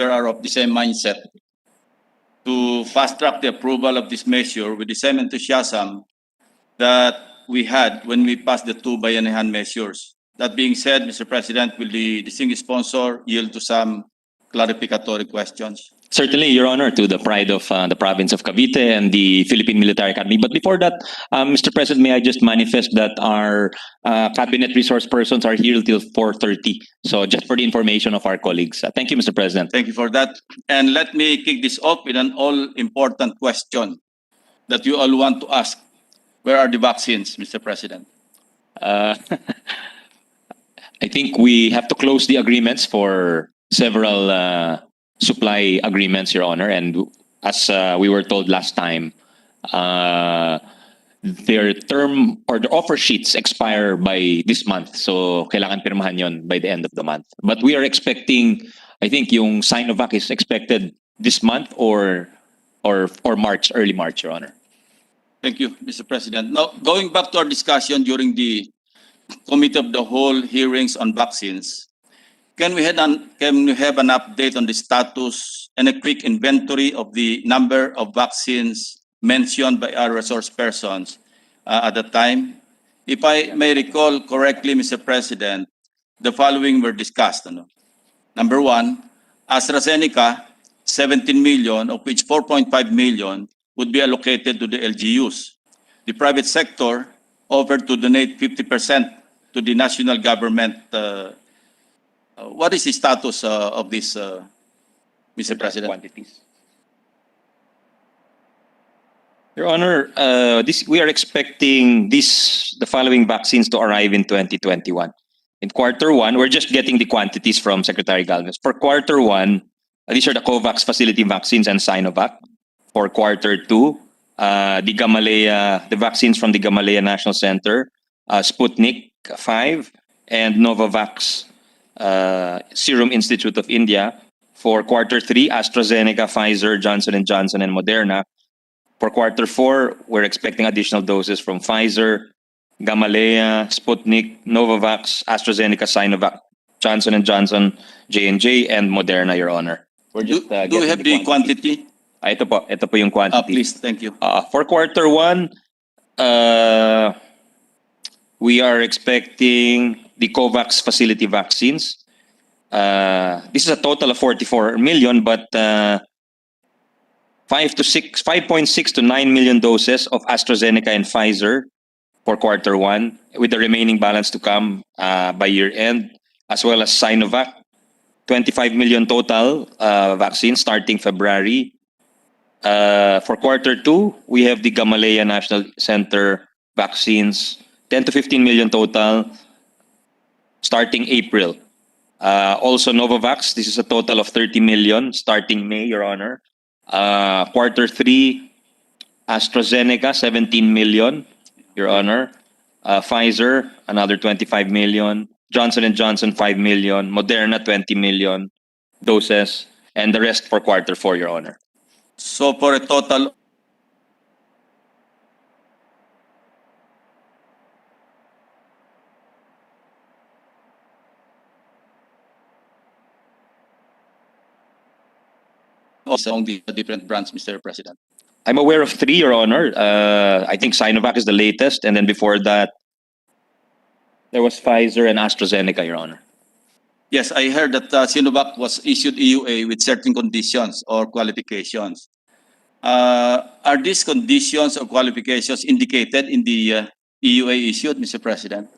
are of the same mindset to fast-track the approval of this measure with the same enthusiasm that we had when we passed the two Bayanihan measures. That being said, Mr. President, will the distinguished sponsor yield to some clarificatory questions? Certainly, Your Honor, to the pride of the province of Cavite and the Philippine Military Academy. But before that, Mr. President, may I just manifest that our cabinet resource persons are here till 4:30. So just for the information of our colleagues. Thank you, Mr. President. Thank you for that. And let me kick this off with an all-important question that you all want to ask. Where are the vaccines, Mr. President? I think we have to close the agreements for several supply agreements, Your Honor. And as we were told last time, their term or the offer sheets expire by this month. So kailangan pirmahan yon by the end of the month. But we are expecting, I think yung Sinovac is expected this month or March, early March, Your Honor. Thank you, Mr. President. Now, going back to our discussion during the Committee of the Whole hearings on vaccines, can we have an update on the status and a quick inventory of the number of vaccines mentioned by our resource persons at the time? If I may recall correctly, Mr. President, the following were discussed. Number one, AstraZeneca, 17 million, of which 4.5 million would be allocated to the LGUs. The private sector offered to donate 50% to the national government. What is the status of this, Mr. President? Quantities. Your Honor, we are expecting the following vaccines to arrive in 2021. In quarter one, we're just getting the quantities from Secretary Galvez. For quarter one, these are the COVAX facility vaccines and Sinovac. For quarter two, the vaccines from the Gamaleya National Center, Sputnik 5, and Novavax Serum Institute of India. For quarter three, AstraZeneca, Pfizer, Johnson & Johnson, and Moderna. For quarter four, we're expecting additional doses from Pfizer, Gamaleya, Sputnik, Novavax, AstraZeneca, Sinovac, Johnson & Johnson, J&J, and Moderna, Your Honor. We're just, do we have the quantity? Ito po yung quantity. Please, thank you. For quarter one, we are expecting the COVAX facility vaccines. This is a total of 44 million, but 5.6 to 9 million doses of AstraZeneca and Pfizer for quarter one, with the remaining balance to come by year end, as well as Sinovac, 25 million total vaccines starting February. For quarter two, we have the Gamaleya National Center vaccines, 10 to 15 million total, starting April. Also Novavax, this is a total of 30 million starting May, Your Honor. Quarter three, AstraZeneca, 17 million, Your Honor. Pfizer, another 25 million. Johnson & Johnson, 5 million. Moderna, 20 million doses. And the rest for quarter four, Your Honor. So for a total among the different brands, Mr. President? I'm aware of 3, Your Honor. I think Sinovac is the latest, and then before that, there was Pfizer and AstraZeneca, Your Honor. Yes, I heard that Sinovac was issued EUA with certain conditions or qualifications. Are these conditions or qualifications indicated in the EUA issued, Mr. President?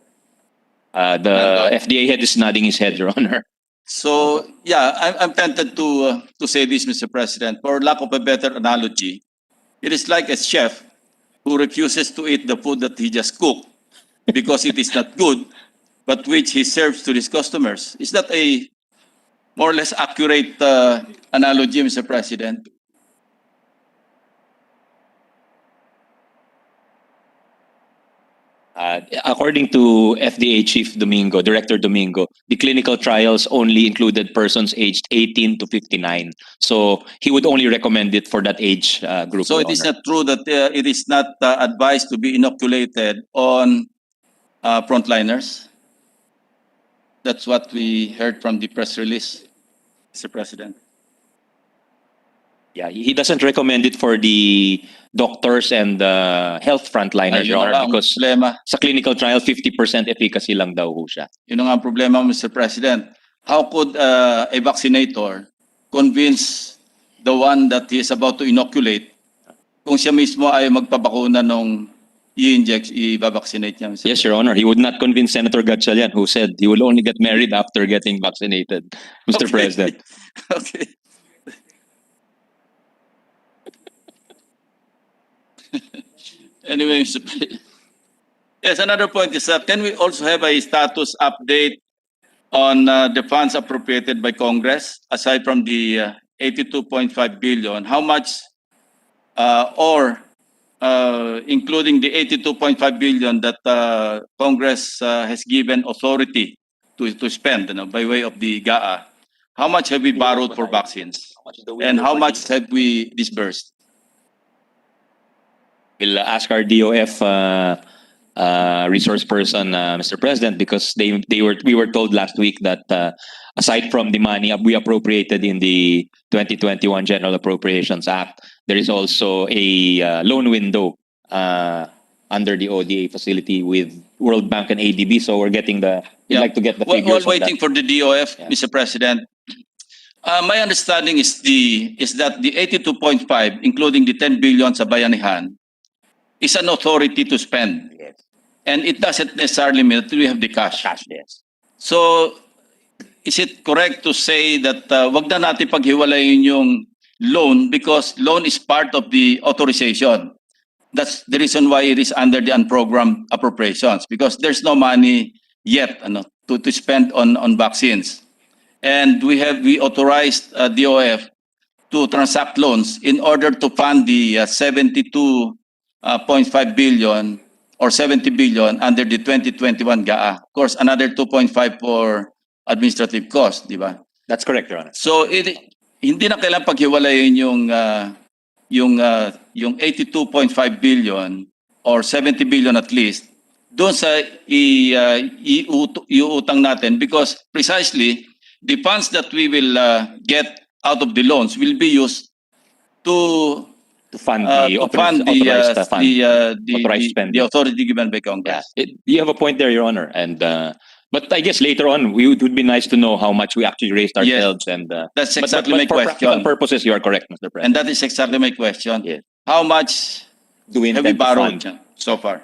The FDA head is nodding his head, Your Honor. So, yeah, I'm tempted to say this, Mr. President. For lack of a better analogy, it is like a chef who refuses to eat the food that he just cooked because it is not good, but which he serves to his customers. Is that a more or less accurate analogy, Mr. President? According to FDA Chief Domingo, Director Domingo, the clinical trials only included persons aged 18 to 59. So he would only recommend it for that age group. So it is not true that it is not advised to be inoculated on frontliners? That's what we heard from the press release, Mr. President. Yeah, he doesn't recommend it for the doctors and health frontliners, Ay, Your yun Honor, na nga ang because problema. sa clinical trial, 50% efficacy lang daw ho siya. Yun na nga ang problema, Mr. President. How could a vaccinator convince the one that he is about to inoculate kung siya mismo ay magpabakuna nung i-inject, i-vaccinate niya, Mr. Yes, Your Honor, he would not convince Senator Gatchalian, who said he will only get married after getting vaccinated, Mr. Okay. President. Okay. Anyway, Mr. President. Yes, another point is that can we also have a status update on the funds appropriated by Congress aside from the 82.5 billion? How much including the 82.5 billion that Congress has given authority to spend, by way of the GAA, how much have we borrowed for vaccines? And how much have we disbursed? We'll ask our DOF resource person, Mr. President, because we were told last week that aside from the money we appropriated in the 2021 General Appropriations Act, there is also a loan window under the ODA facility with World Bank and ADB. So we'd like to get the figures While on waiting for the DOF, Yeah. Mr. President, my understanding is that the 82.5, including the 10 billion sa Bayanihan, is an authority to spend. Yes. And it doesn't necessarily mean that we have the cash. Yes. So, is it correct to say that wag na natin paghiwalayin yung loan because loan is part of the authorization? That's the reason why it is under the unprogrammed appropriations, because there's no money yet to spend on vaccines. And we authorized DOF to transact loans in order to fund the 72.5 billion or 70 billion under the 2021 GAA. Of course, another 2.5 for administrative costs, di ba? That's correct, Your Honor. So hindi na kailangan paghiwalayin yung 82.5 billion or 70 billion at least doon sa iutang natin, because precisely the funds that we will get out of the loans will be used to fund the authorized fund. Authorized spending. the authority given by Congress. You have a point there, Your Honor. And but I guess later on, it would be nice to know how much we actually raised ourselves. Yes. And That's but exactly my for practical question. purposes, you are correct, Mr. President. And that is exactly my question. Yes. How much Do we have we intend to borrowed fund? so far?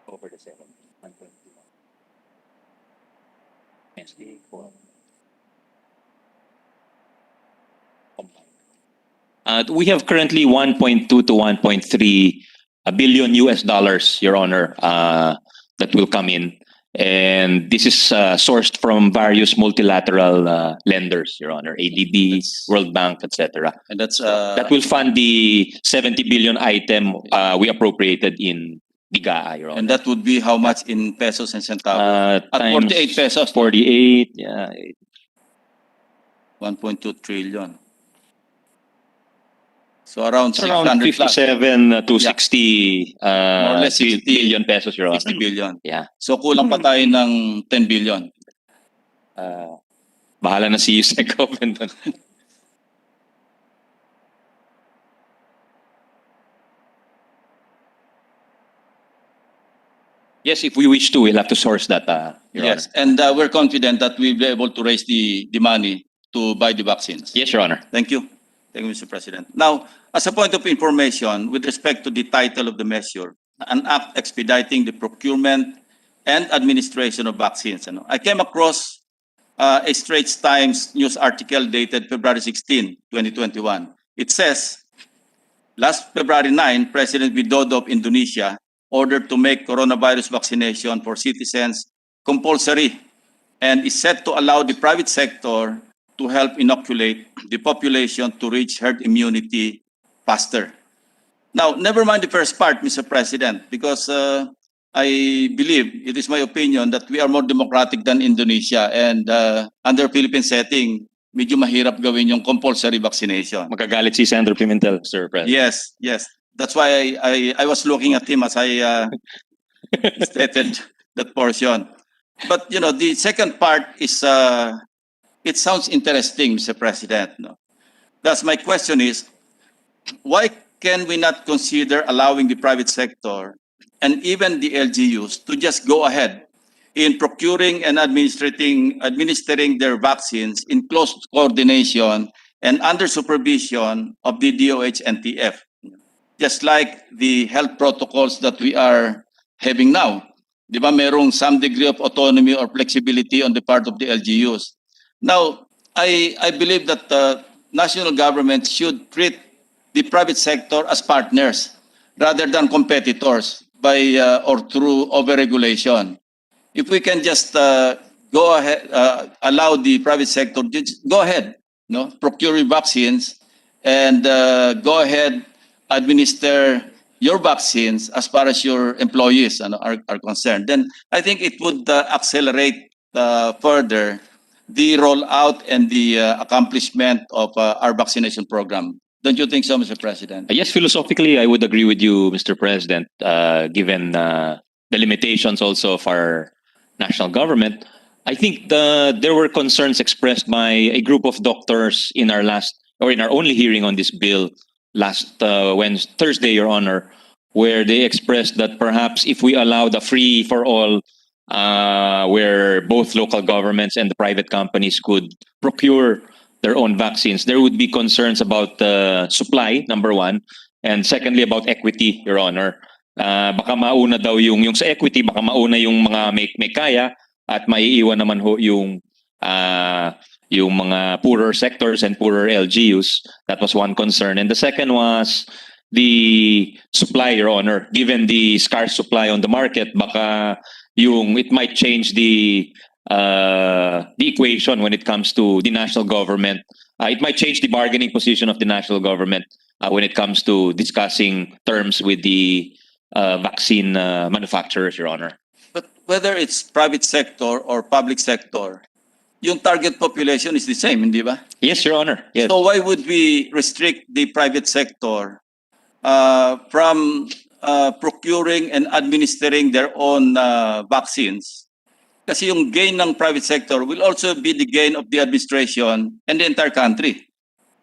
Over the 7, 1.2. SD for we have currently 1.2 to 1.3 billion US dollars, Your Honor, that will come in. And this is sourced from various multilateral lenders, Your Honor, ADB, World Bank, etc. And that's That will fund the 70 billion item we appropriated in the GAA, Your Honor. and that would be how much in pesos and centavos? At Times 48 pesos. 48, yeah. 1.2 trillion. So around It's around 600 plus, 57 to 60 More or less 60 billion pesos, Your Honor. 60 billion. Yeah. So kulang pa tayo ng 10 billion. Bahala na si Yusek Open doon. Yes, if we wish to, we'll have to source that, Your Yes, Honor. and we're confident that we'll be able to raise the money to buy the vaccines. Yes, Your Honor. Thank you. Thank you, Mr. President. Now, as a point of information, with respect to the title of the measure, an act expediting the procurement and administration of vaccines. I came across a Straits Times news article dated February 16, 2021. It says, last February 9, President Widodo of Indonesia ordered to make coronavirus vaccination for citizens compulsory and is set to allow the private sector to help inoculate the population to reach herd immunity faster. Now, never mind the first part, Mr. President, because I believe, it is my opinion, that we are more democratic than Indonesia, and under Philippine setting, medyo mahirap gawin yung compulsory vaccination. Magagalit si Senator Pimentel, Sir President. Yes. That's why I was looking at him as I stated that portion. But the second part is it sounds interesting, Mr. President. No? Thus, my question is, why can we not consider allowing the private sector and even the LGUs to just go ahead in procuring and administering their vaccines in close coordination and under supervision of the DOH and TF, just like the health protocols that we are having now. Di ba, merong some degree of autonomy or flexibility on the part of the LGUs. Now, I believe that national government should treat the private sector as partners rather than competitors by or through overregulation. If we can just go ahead, allow the private sector to just go ahead, procure vaccines and go ahead, administer your vaccines as far as your employees are concerned, then I think it would accelerate further the rollout and the accomplishment of our vaccination program. Don't you think so, Mr. President? Yes, philosophically, I would agree with you, Mr. President, given the limitations also of our national government. I think there were concerns expressed by a group of doctors in our only hearing on this bill last Thursday, Your Honor, where they expressed that perhaps if we allow the free for all, where both local governments and the private companies could procure their own vaccines, there would be concerns about supply, number one, and secondly about equity, Your Honor. Baka mauna daw yung sa equity, baka mauna yung mga may kaya at maiiwan naman ho yung mga poorer sectors and poorer LGUs. That was one concern. And the second was the supply, Your Honor. Given the scarce supply on the market, baka it might change the equation when it comes to the national government. It might change the bargaining position of the national government when it comes to discussing terms with the vaccine manufacturers, Your Honor. But whether it's private sector or public sector, yung target population is the same, hindi ba? Yes, Your Honor. Yes. So why would we restrict the private sector from procuring and administering their own vaccines? Kasi yung gain ng private sector will also be the gain of the administration and the entire country,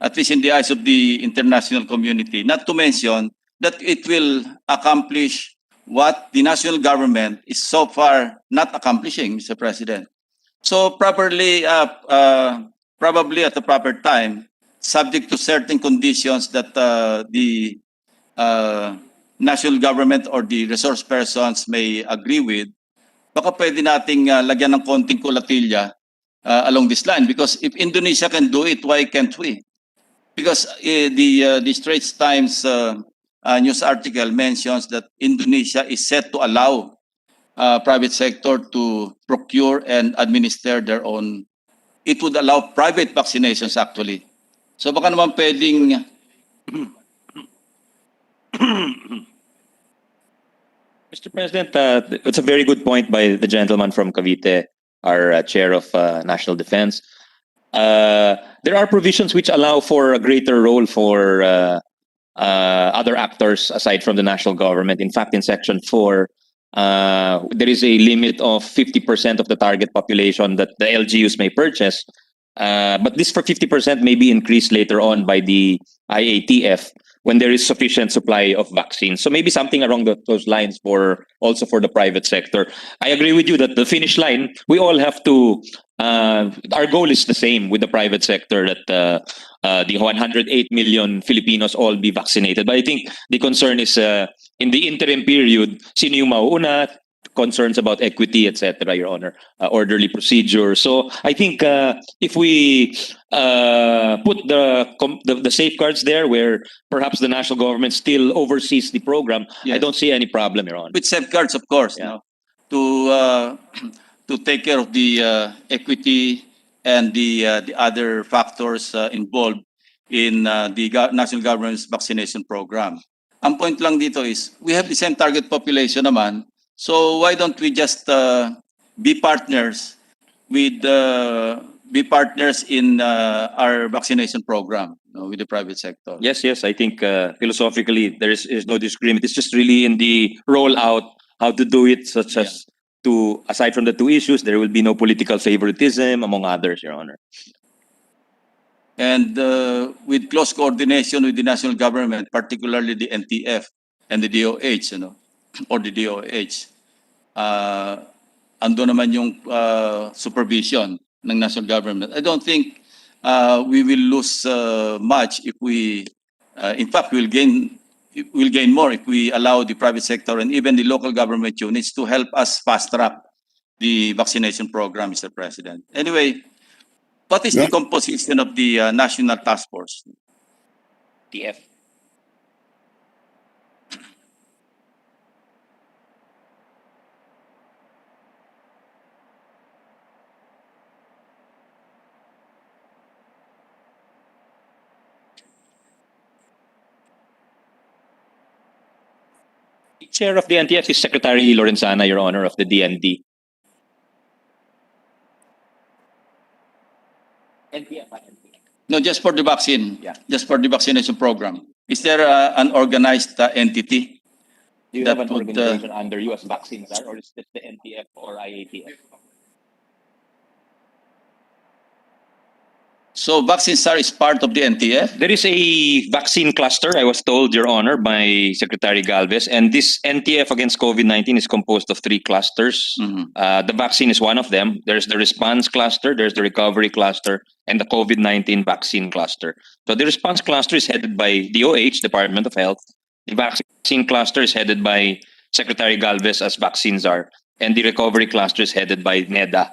at least in the eyes of the international community. Not to mention that it will accomplish what the national government is so far not accomplishing, Mr. President. So probably at the proper time, subject to certain conditions that the national government or the resource persons may agree with, baka pwede nating lagyan ng konting kulatilya along this line. Because if Indonesia can do it, why can't we? Because the Straits Times news article mentions that Indonesia is set to allow private sector to procure and administer their own. It would allow private vaccinations actually. So baka naman pwedeng Mr. President, it's a very good point by the gentleman from Cavite, our chair of National Defense. There are provisions which allow for a greater role for other actors aside from the national government. In fact, in Section 4, there is a limit of 50% of the target population that the LGUs may purchase. But this for 50% may be increased later on by the IATF when there is sufficient supply of vaccines. So maybe something along those lines also for the private sector. I agree with you that the finish line, we all have to, our goal is the same with the private sector, that the 108 million Filipinos all be vaccinated. But I think the concern is in the interim period, sino yung mauuna, concerns about equity, etc., Your Honor, orderly procedure. So I think if we put the safeguards there, where perhaps the national government still oversees the program, Yes. I don't see any problem, Your Honor. with safeguards, of course, Yeah. to take care of the equity and the other factors involved in the national government's vaccination program. Ang point lang dito is we have the same target population naman, so why don't we just be partners with be partners in our vaccination program, with the private sector. Yes, I think philosophically there is no disagreement. It's just really in the rollout, how to do it, such as to, aside from the two issues, there will be no political favoritism, among others, Your Honor. And with close coordination with the national government, particularly the NTF and the DOH, or the DOH, ando naman yung supervision ng national government. I don't think we will lose much if we, in fact, we'll gain more if we allow the private sector and even the local government units to help us fast track the vaccination program, Mr. President. Anyway, what is the composition of the National Task Force? TF. Chair of the NTF is Secretary Lorenzana, Your Honor, of the DND. No, just for the vaccine. Yeah. Just for the vaccination program. Is there an organized entity? Do you That have an would, organization under you as Vaccines or is it the NTF or IATF? So Vaccinsar is part of the NTF? There is a vaccine cluster, I was told, Your Honor, by Secretary Galvez, and this NTF against COVID-19 is composed of 3 clusters. The vaccine is one of them. There's the response cluster, there's the recovery cluster, and the COVID-19 vaccine cluster. So the response cluster is headed by DOH, Department of Health. The vaccine cluster is headed by Secretary Galvez as Vaccinzar, and the recovery cluster is headed by NEDA.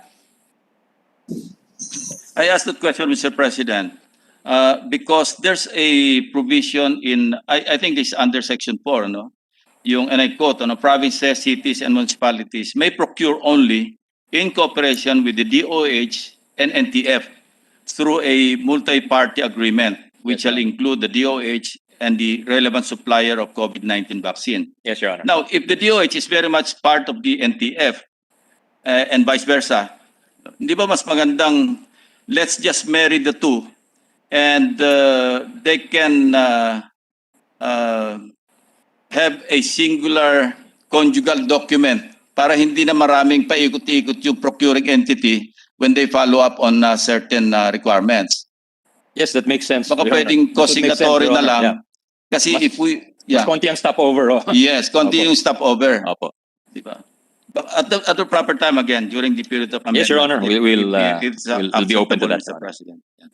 I asked that question, Mr. President, because there's a provision in, I think this is under Section 4, and I quote, provinces, cities, and municipalities may procure only in cooperation with the DOH and NTF through a multi-party agreement, which shall include the DOH and the relevant supplier of COVID-19 vaccine. Yes, Your Honor. Now, if the DOH is very much part of the NTF and vice versa, di ba mas magandang let's just marry the two and they can have a singular conjugal document para hindi na maraming paikot-ikot yung procuring entity when they follow up on certain requirements. Yes, that makes sense. Baka Your pwedeng Honor. That would make sense, consignatory Your na Honor. lang. Yeah. Kasi Mas- if we, Mas konti ang stopover. Oh. yes, konti Opo. yung stopover. Opo. Diba? But at the proper time again, during the period of amendment. Yes, Your Honor. We'll be open to that, Mr. Your Honor. President. Yeah.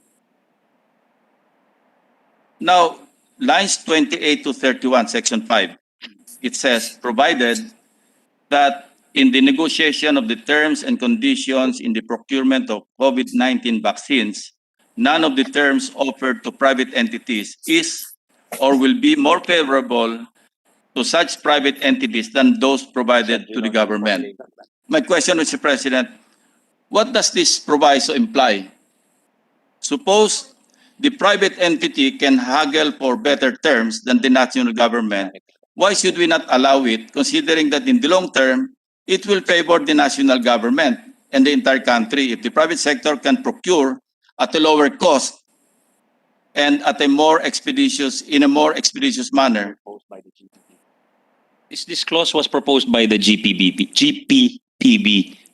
Now, lines 28 to 31, Section 5, it says, provided that in the negotiation of the terms and conditions in the procurement of COVID-19 vaccines, none of the terms offered to private entities is or will be more favorable to such private entities than those provided to the government. My question, Mr. President, what does this proviso imply? Suppose the private entity can haggle for better terms than the national government. Why should we not allow it, considering that in the long term, it will favor the national government and the entire country if the private sector can procure at a lower cost and at a more expeditious, in a more expeditious manner? This clause was proposed by the GPPB,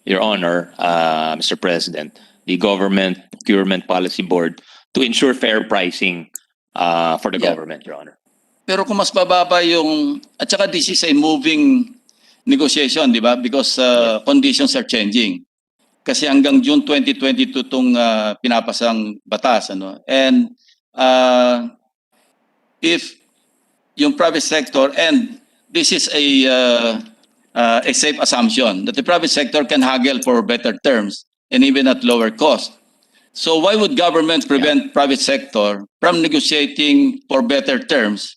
Your Honor, Mr. President, the Government Procurement Policy Board, to ensure fair pricing for the government, Your Honor. Pero kung mas bababa yung, at saka this is a moving negotiation, di ba? Because conditions are changing. Kasi hanggang June 2022 itong pinapasang batas. And if yung private sector, and this is a safe assumption, that the private sector can haggle for better terms and even at lower cost. So why would government prevent private sector from negotiating for better terms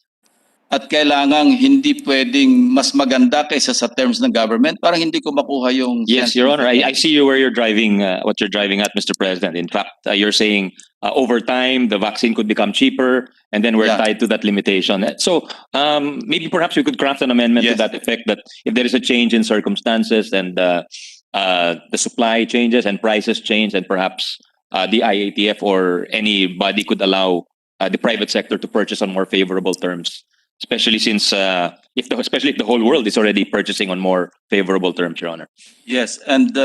at kailangang hindi pwedeng mas maganda kaysa sa terms ng government? Parang hindi ko makuha yung... Yes, Your Honor. I see you where you're driving, what you're driving at, Mr. President. In fact, you're saying over time, the vaccine could become cheaper, and then we're tied to that limitation. So maybe perhaps we could craft an amendment to that effect, that if there is a change in circumstances and the supply changes and prices change, and perhaps the IATF or anybody could allow the private sector to purchase on more favorable terms, especially since especially if the whole world is already purchasing on more favorable terms, Your Honor. Yes, and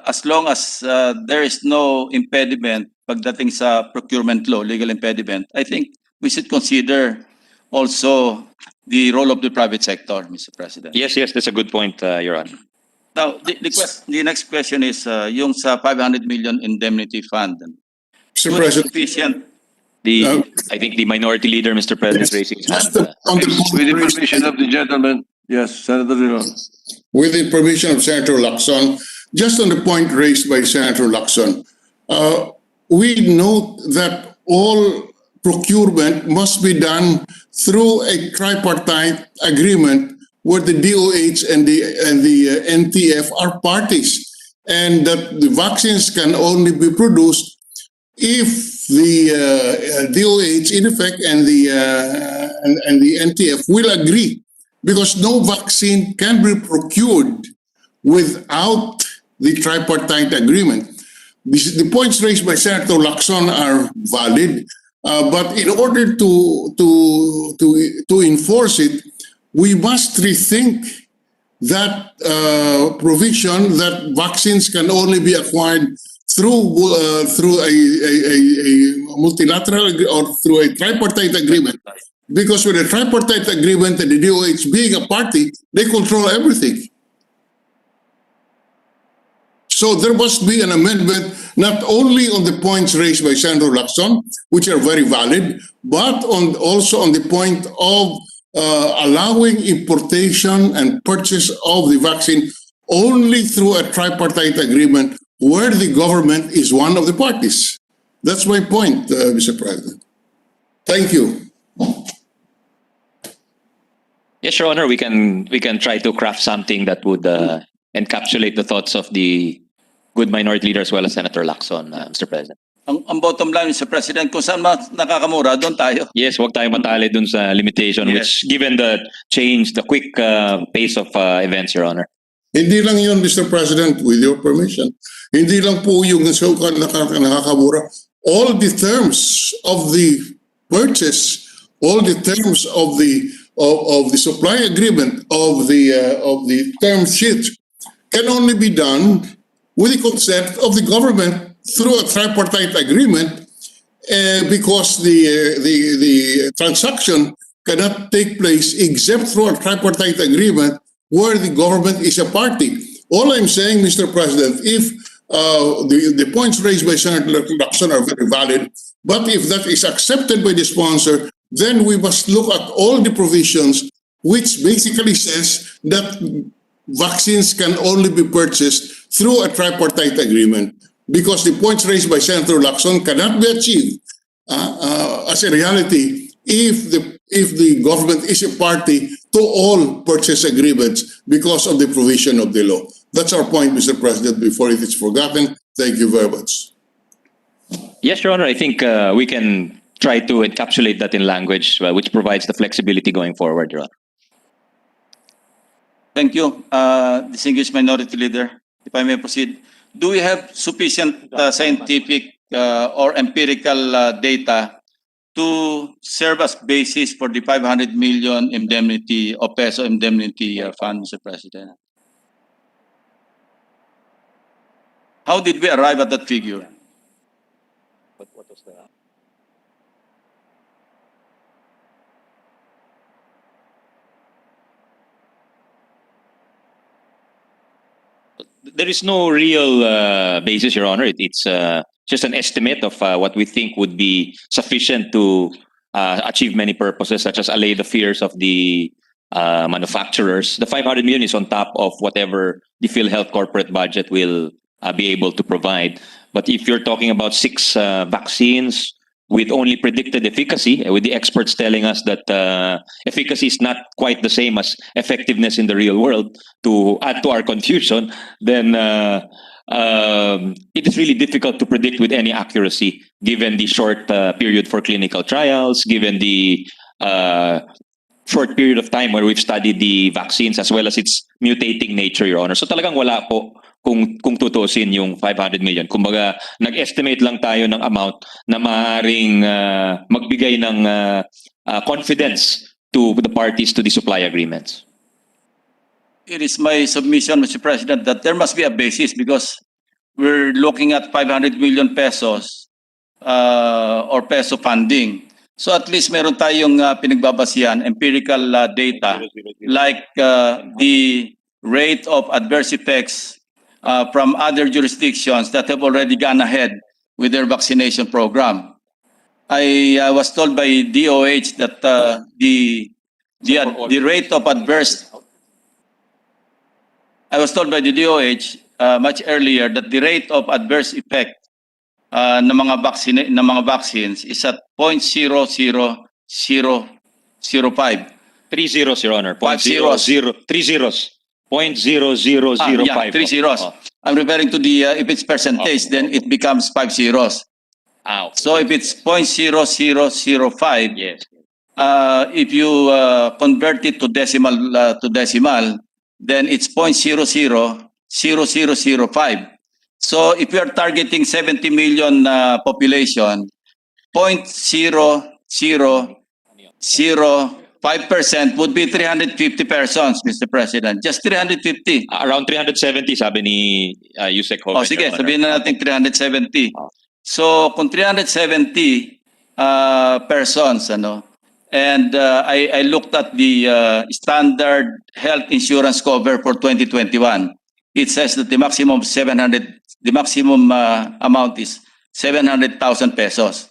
as long as there is no impediment pagdating sa procurement law, legal impediment, I think we should consider also the role of the private sector, Mr. President. Yes, that's a good point, Your Honor. Now, the next question is yung sa 500 million indemnity fund. Mr. Would President, sufficient I think the minority leader, Mr. President, raising his hand. just on the With the point permission of the gentleman, yes, Senator Rilon. with the permission of Senator Lacson, just on the point raised by Senator Lacson, we note that all procurement must be done through a tripartite agreement where the DOH and the NTF are parties, and that the vaccines can only be produced if the DOH in effect and the NTF will agree, because no vaccine can be procured without the tripartite agreement. The points raised by Senator Lacson are valid, but in order to enforce it, we must rethink that provision that vaccines can only be acquired through a multilateral or through a tripartite agreement. Because with a tripartite agreement and the DOH being a party, they control everything. So there must be an amendment not only on the points raised by Senator Lacson, which are very valid, but also on the point of allowing importation and purchase of the vaccine only through a tripartite agreement where the government is one of the parties. That's my point, Mr. President. Thank you. Yes, Your Honor, we can try to craft something that would encapsulate the thoughts of the good minority leader as well as Senator Lacson, Mr. President. ang bottom line, Mr. President, kung saan nakakamura, doon tayo. Yes, huwag tayong matali dun sa limitation, Yes. which given the change, the quick pace of events, Your Honor. Hindi lang yun, Mr. President, with your permission. Hindi lang po yung so-called nakakamura. All the terms of the purchase, all the terms of the supply agreement, of the term sheet can only be done with the consent of the government through a tripartite agreement, because the transaction cannot take place except through a tripartite agreement where the government is a party. All I'm saying, Mr. President, if the points raised by Senator Lacson are very valid, but if that is accepted by the sponsor, then we must look at all the provisions which basically says that vaccines can only be purchased through a tripartite agreement, because the points raised by Senator Lacson cannot be achieved as a reality if the government is a party to all purchase agreements because of the provision of the law. That's our point, Mr. President, before it is forgotten. Thank you very much. Yes, Your Honor, I think we can try to encapsulate that in language which provides the flexibility going forward, Your Honor. Thank you, distinguished minority leader. If I may proceed, do we have sufficient scientific or empirical data to serve as basis for the 500 million indemnity or peso indemnity fund, Mr. President? How did we arrive at that figure? What was the... There is no real basis, Your Honor. It's just an estimate of what we think would be sufficient to achieve many purposes, such as allay the fears of the manufacturers. The 500 million is on top of whatever the PhilHealth corporate budget will be able to provide. But if you're talking about 6 vaccines with only predicted efficacy, with the experts telling us that efficacy is not quite the same as effectiveness in the real world, to add to our confusion, then it is really difficult to predict with any accuracy, given the short period for clinical trials, given the short period of time where we've studied the vaccines as well as its mutating nature, Your Honor. So talagang wala po kung tutusin yung 500 million. Kumbaga, nag-estimate lang tayo ng amount na maaaring magbigay ng confidence to the parties to the supply agreements. It is my submission, Mr. President, that there must be a basis because we're looking at 500 million pesos or peso funding. So at least meron tayong pinagbabasihan, empirical data, like the rate of adverse effects from other jurisdictions that have already gone ahead with their vaccination program. I was told by DOH that the rate of adverse I was told by the DOH much earlier that the rate of adverse effect ng mga vaccines is at 0.00005. 3 zeros, Your Honor. 5 zeros. 3 zeros. 0.0005. Yeah, 3 zeros. Oh. I'm referring to the if it's percentage, then it becomes 5 zeros. Ah, okay. So if it's 0.0005, Yes. if you convert it to decimal, then it's 0.000005. So if we are targeting 70 million population, 0.0005% would be 350 persons, Mr. President. Just 350. Around 370, sabi ni Yusek Hoven. O sige, Your Honor. sabihin na natin 370. Oh. So kung 370 persons, and I looked at the standard health insurance cover for 2021. It says that the maximum amount is 700,000 pesos.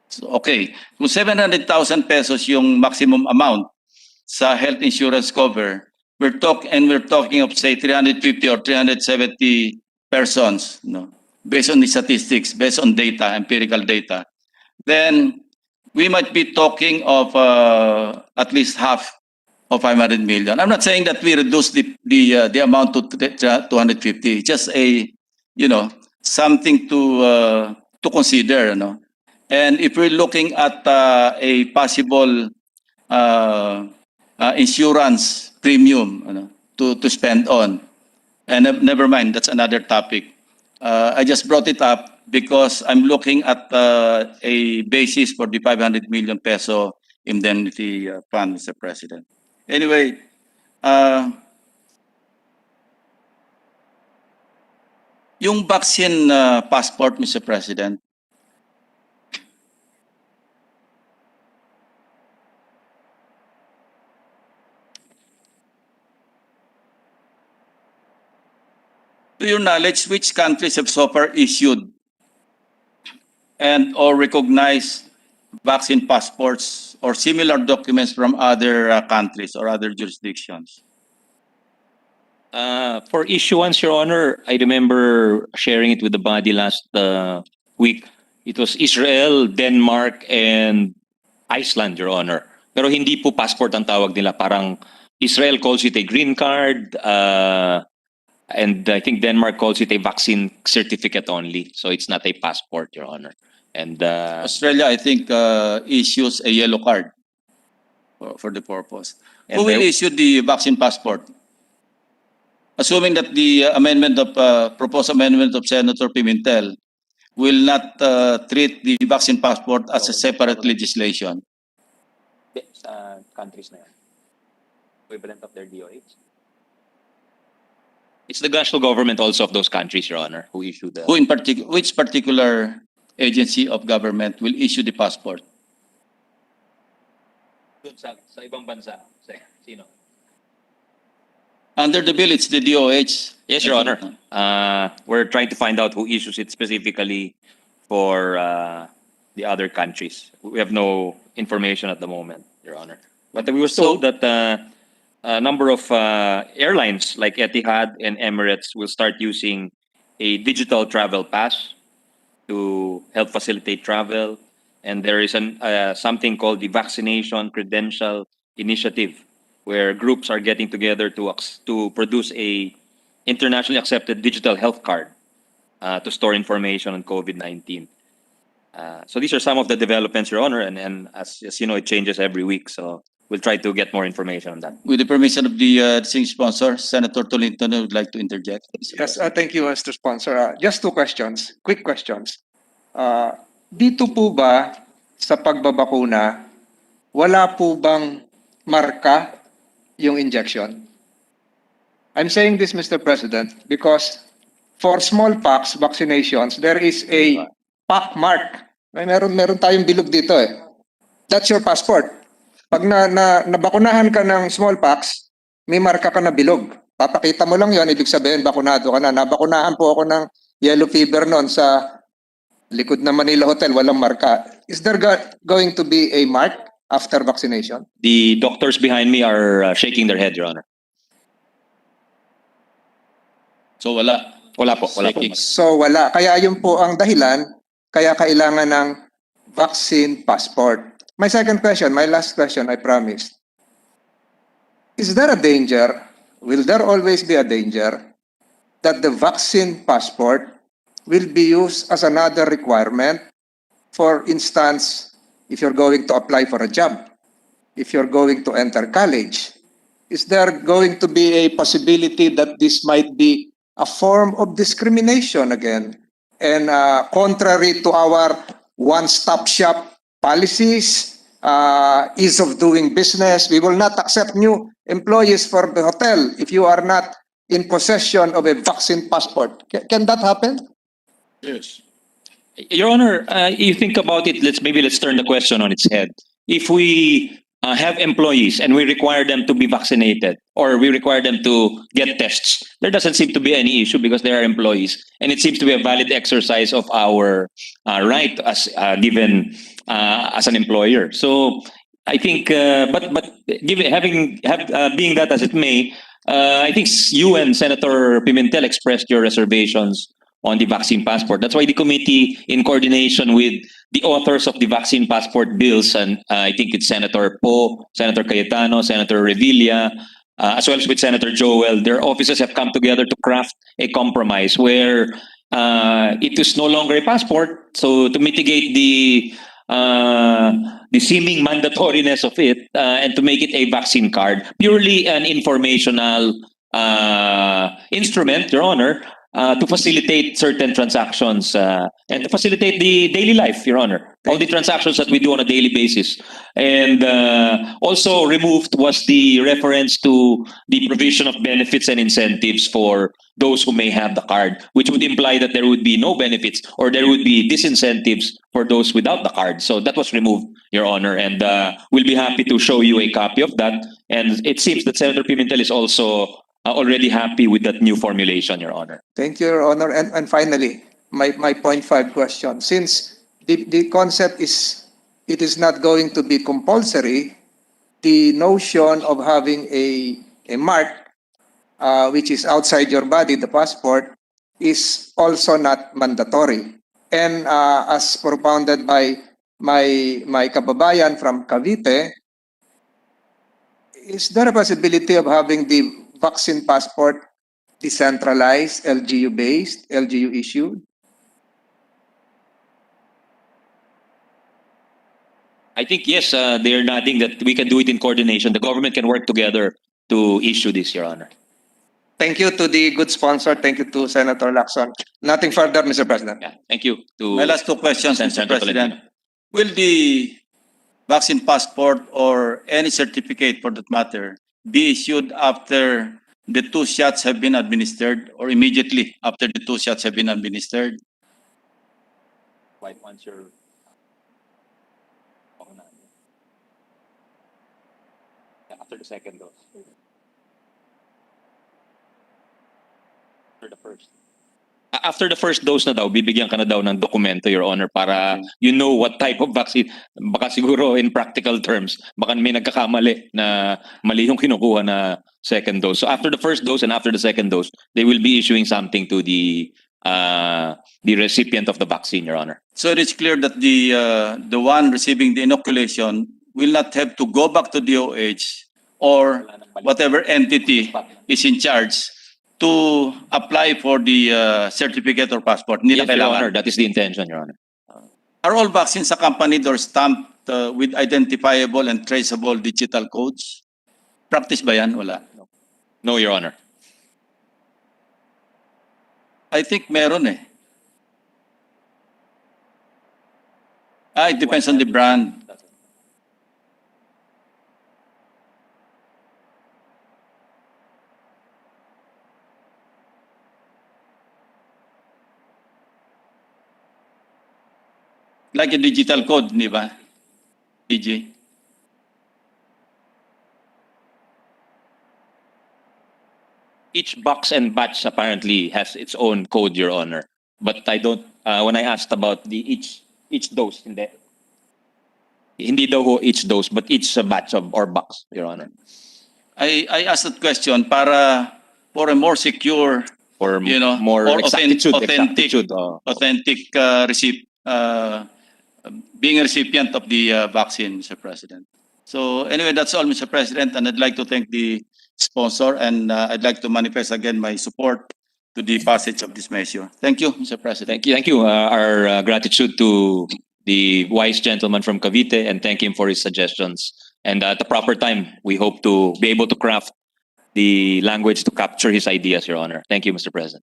So, okay, kung 700,000 pesos yung maximum amount sa health insurance cover, we're talking of say 350 or 370 persons, based on the statistics, based on data, empirical data, then we might be talking of at least half of 500 million. I'm not saying that we reduce the amount to 250. Just a, something to consider, And if we're looking at a possible insurance premium, to spend on, and never mind, that's another topic. I just brought it up because I'm looking at a basis for the 500 million peso indemnity fund, Mr. President. Anyway, yung vaccine passport, Mr. President, to your knowledge, which countries have so far issued and or recognized vaccine passports or similar documents from other countries or other jurisdictions? For issuance, Your Honor, I remember sharing it with the body last week. It was Israel, Denmark, and Iceland, Your Honor. Pero hindi po passport ang tawag nila. Parang Israel calls it a green card, and I think Denmark calls it a vaccine certificate only. So it's not a passport, Your Honor. And Australia, I think, issues a yellow card for the purpose. And Who will there- issue the vaccine passport? Assuming that the proposed amendment of Senator Pimentel will not treat the vaccine passport as a separate legislation. sa countries na yan. Equivalent of their DOH. It's the national government also of those countries, Your Honor, who issue the... Which particular agency of government will issue the passport? Sa ibang bansa. Sino? Under the bill, it's the DOH. Yes, Your Honor. We're trying to find out who issues it specifically for the other countries. We have no information at the moment, Your Honor. But we were told that a number of airlines like Etihad and Emirates will start using a digital travel pass to help facilitate travel. And there is something called the Vaccination Credential Initiative, where groups are getting together to produce a internationally accepted digital health card to store information on COVID-19. So these are some of the developments, Your Honor, and as you know, it changes every week. So we'll try to get more information on that. With the permission of the distinguished sponsor, Senator Tolentino would like to interject. Yes, thank you, Mr. Sponsor. Just two questions, quick questions. Dito po ba sa pagbabakuna, wala po bang marka yung injection? I'm saying this, Mr. President, because for smallpox vaccinations, there is a pack mark. Meron tayong bilog dito eh. That's your passport. Pag nabakunahan ka ng smallpox, may marka ka na bilog. Papakita mo lang yon, ibig sabihin bakunado ka na. Nabakunahan po ako ng yellow fever noon sa likod ng Manila Hotel, walang marka. Is there going to be a mark after vaccination? The doctors behind me are shaking their head, Your Honor. So wala. Wala po. So wala. Kaya yun po ang dahilan, kaya kailangan ng vaccine passport. My second question, my last question, I promised. Is there a danger, will there always be a danger that the vaccine passport will be used as another requirement? For instance, if you're going to apply for a job, if you're going to enter college, is there going to be a possibility that this might be a form of discrimination again? And contrary to our one-stop shop policies, ease of doing business, we will not accept new employees for the hotel if you are not in possession of a vaccine passport. Can that happen? Yes. Your Honor, you think about it, let's turn the question on its head. If we have employees and we require them to be vaccinated or we require them to get tests, there doesn't seem to be any issue because they are employees. And it seems to be a valid exercise of our right as given as an employer. So I think, but being that as it may, I think you and Senator Pimentel expressed your reservations on the vaccine passport. That's why the committee, in coordination with the authors of the vaccine passport bills, and I think it's Senator Poe, Senator Cayetano, Senator Revilla, as well as with Senator Joel, their offices have come together to craft a compromise where it is no longer a passport. So to mitigate the seeming mandatoriness of it and to make it a vaccine card, purely an informational instrument, Your Honor, to facilitate certain transactions and to facilitate the daily life, Your Honor. All the transactions that we do on a daily basis. And also removed was the reference to the provision of benefits and incentives for those who may have the card, which would imply that there would be no benefits or there would be disincentives for those without the card. So that was removed, Your Honor. And we'll be happy to show you a copy of that. And it seems that Senator Pimentel is also already happy with that new formulation, Your Honor. Thank you, Your Honor. And finally, my point 5 question. Since the concept is, it is not going to be compulsory, the notion of having a mark which is outside your body, the passport, is also not mandatory. And as propounded by my kababayan from Cavite, is there a possibility of having the vaccine passport decentralized, LGU-based, LGU-issued? I think, yes, they are nodding that we can do it in coordination. The government can work together to issue this, Your Honor. Thank you to the good sponsor. Thank you to Senator Lacson. Nothing further, Mr. President. Yeah, thank you. To My last two questions, Mr. Senator President. Tolentino. Will the vaccine passport or any certificate for that matter be issued after the 2 shots have been administered or immediately after the 2 shots have been administered? Once you're after the second dose. After the first. After the first dose na daw, bibigyan ka na daw ng dokumento, Your Honor, para you know what type of vaccine. Baka siguro in practical terms, baka may nagkakamali na mali yung kinukuha na second dose. So after the first dose and after the second dose, they will be issuing something to the recipient of the vaccine, Your Honor. So it is clear that the one receiving the inoculation will not have to go back to DOH or whatever entity is in charge to apply for the certificate or passport. Hindi na Yes, Your kailangan. Honor, that is the intention, Your Honor. Are all vaccines accompanied or stamped with identifiable and traceable digital codes? Practice ba yan? Wala. No, Your Honor. I think meron eh. It depends on the brand. Like a digital code, di ba? DJ. Each box and batch apparently has its own code, Your Honor. But I don't, when I asked about the each dose, hindi daw ho each dose, but each batch of or box, Your Honor. I asked that question para for a more secure, For you know, more or exactitude, authentic, exactitude. authentic being a recipient of the vaccine, Mr. President. So anyway, that's all, Mr. President, and I'd like to thank the sponsor, and I'd like to manifest again my support to the passage of this measure. Thank you, Mr. President. Thank you. Our gratitude to the wise gentleman from Cavite, and thank him for his suggestions. And at the proper time, we hope to be able to craft the language to capture his ideas, Your Honor. Thank you, Mr. President.